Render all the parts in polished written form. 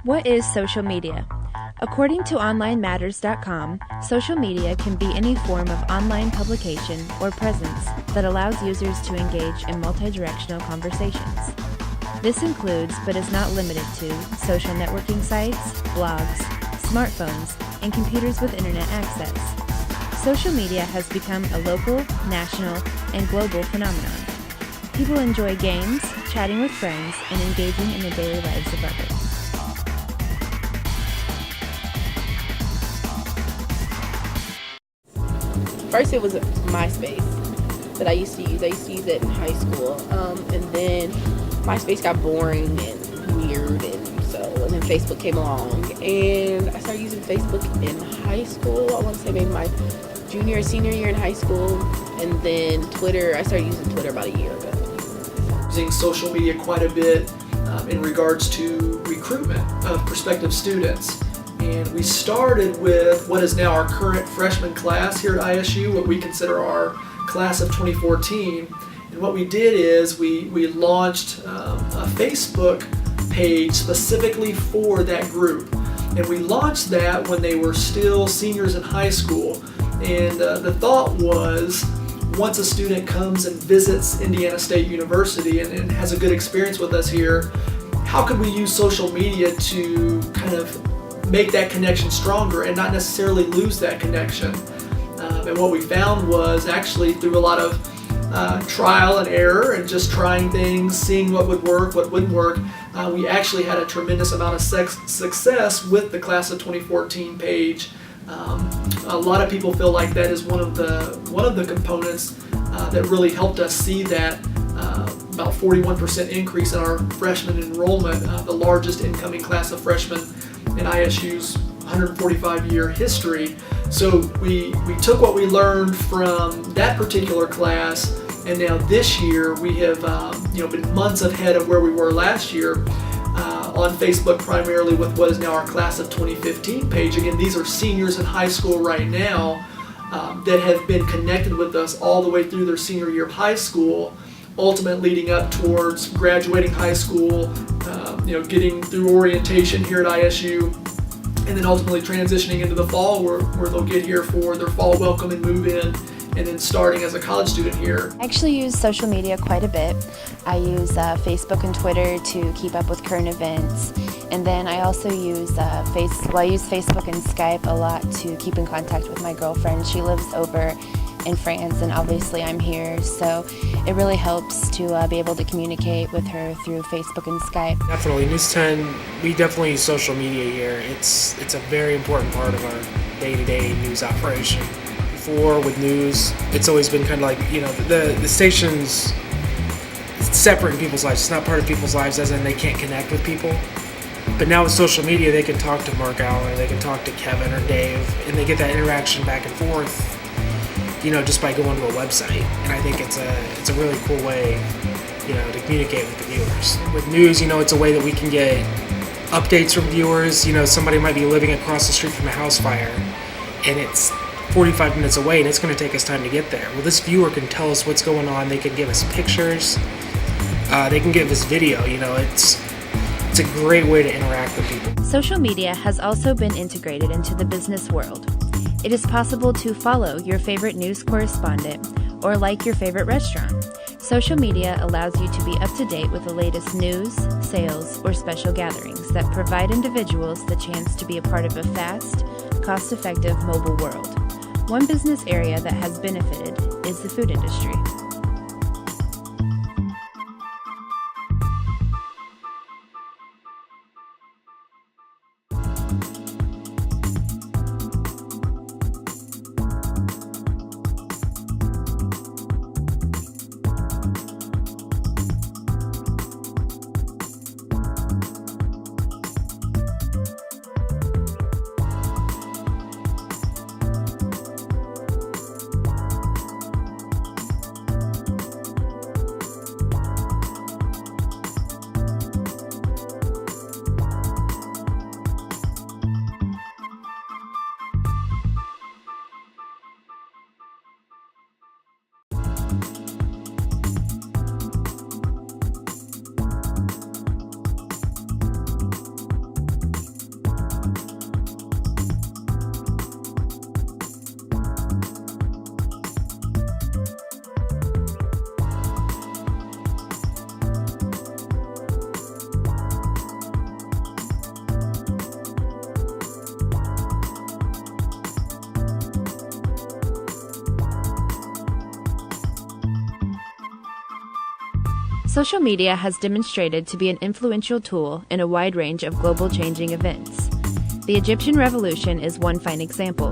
What is social media? According to OnlineMatters.com, social media can be any form of online publication or presence that allows users to engage in multi-directional conversations. This includes, but is not limited to, social networking sites, blogs, smartphones, and computers with internet access. Social media has become a local, national, and global phenomenon. People enjoy games, chatting with friends, and engaging in the daily lives of others. First, it was MySpace that I used to use. I used to use it in high school, and then MySpace got boring and weird, and then Facebook came along, and I started using Facebook in high school. I want to say maybe my junior or senior year in high school, and then Twitter. I started using Twitter about a year ago. Using social media quite a bit in regards to recruitment of prospective students. And we started with what is now our current freshman class here at ISU, what we consider our class of 2014. And what we did is we launched a Facebook page specifically for that group. And we launched that when they were still seniors in high school. And the thought was, once a student comes and visits Indiana State University and has a good experience with us here, how could we use social media to kind of make that connection stronger and not necessarily lose that connection? And what we found was actually through a lot of trial and error and just trying things, seeing what would work, what wouldn't work, we actually had a tremendous amount of success with the class of 2014 page. A lot of people feel like that is one of the components that really helped us see that about 41% increase in our freshman enrollment, the largest incoming class of freshmen in ISU's 145-year history. So we took what we learned from that particular class, and now this year we have been months ahead of where we were last year on Facebook, primarily with what is now our class of 2015 page. Again, these are seniors in high school right now that have been connected with us all the way through their senior year of high school, ultimately leading up towards graduating high school, getting through orientation here at ISU, and then ultimately transitioning into the fall where they'll get here for their fall welcome and move in, and then starting as a college student here. I actually use social media quite a bit. I use Facebook and Twitter to keep up with current events, and then I also use I use Facebook and Skype a lot to keep in contact with my girlfriend. She lives over in France, and obviously I'm here, so it really helps to be able to communicate with her through Facebook and Skype. Definitely, News 10, we definitely use social media here. It's a very important part of our day-to-day news operation. Before, with news, it's always been kind of like, the station's separate in people's lives. It's not part of people's lives, as in they can't connect with people. But now with social media, they can talk to Mark Allen, or they can talk to Kevin or Dave, and they get that interaction back and forth, just by going to a website. And I think it's a really cool way, to communicate with the viewers. With news, it's a way that we can get updates from viewers. Somebody might be living across the street from a house fire, and it's 45 minutes away, and it's going to take us time to get there. Well, this viewer can tell us what's going on. They can give us pictures. They can give us video. It's a great way to interact with people. Social media has also been integrated into the business world. It is possible to follow your favorite news correspondent or like your favorite restaurant. Social media allows you to be up to date with the latest news, sales, or special gatherings that provide individuals the chance to be a part of a fast, cost-effective mobile world. One business area that has benefited is the food industry. Social media has demonstrated to be an influential tool in a wide range of global changing events. The Egyptian Revolution is one fine example.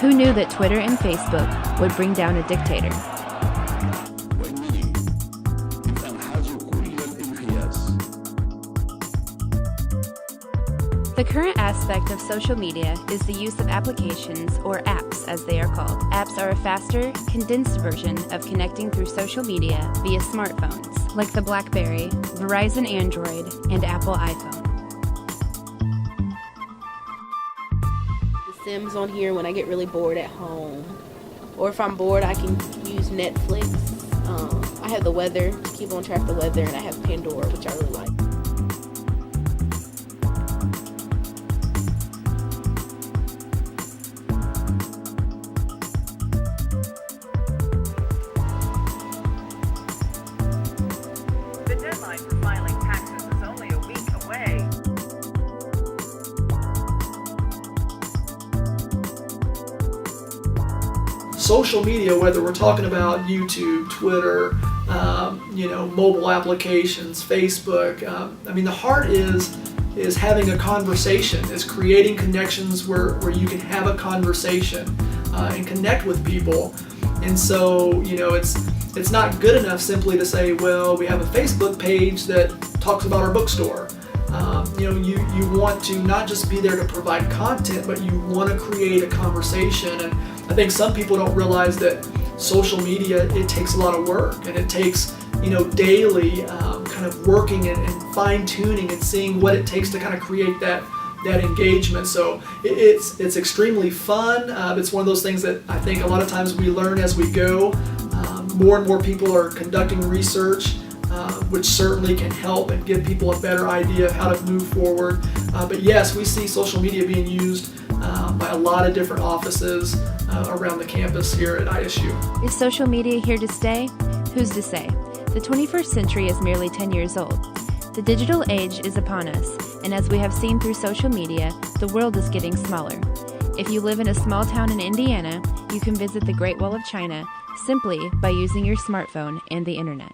Who knew that Twitter and Facebook would bring down a dictator? The current aspect of social media is the use of applications, or apps as they are called. Apps are a faster, condensed version of connecting through social media via smartphones, like the BlackBerry, Verizon Android, and Apple iPhone. The Sims on here when I get really bored at home. Or if I'm bored, I can use Netflix. I have the weather, to keep on track of the weather, and I have Pandora, which I really like. The deadline for filing taxes is only a week away. Social media, whether we're talking about YouTube, Twitter, mobile applications, Facebook, the heart is having a conversation, is creating connections where you can have a conversation and connect with people. And so, it's not good enough simply to say, well, we have a Facebook page that talks about our bookstore. You want to not just be there to provide content, but you want to create a conversation. And I think some people don't realize that social media, it takes a lot of work, and it takes, daily kind of working and fine tuning and seeing what it takes to kind of create that engagement. So it's extremely fun. It's one of those things that I think a lot of times we learn as we go. More and more people are conducting research, which certainly can help and give people a better idea of how to move forward. But yes, we see social media being used by a lot of different offices around the campus here at ISU. Is social media here to stay? Who's to say? The 21st century is merely 10 years old. The digital age is upon us, and as we have seen through social media, the world is getting smaller. If you live in a small town in Indiana, you can visit the Great Wall of China simply by using your smartphone and the internet.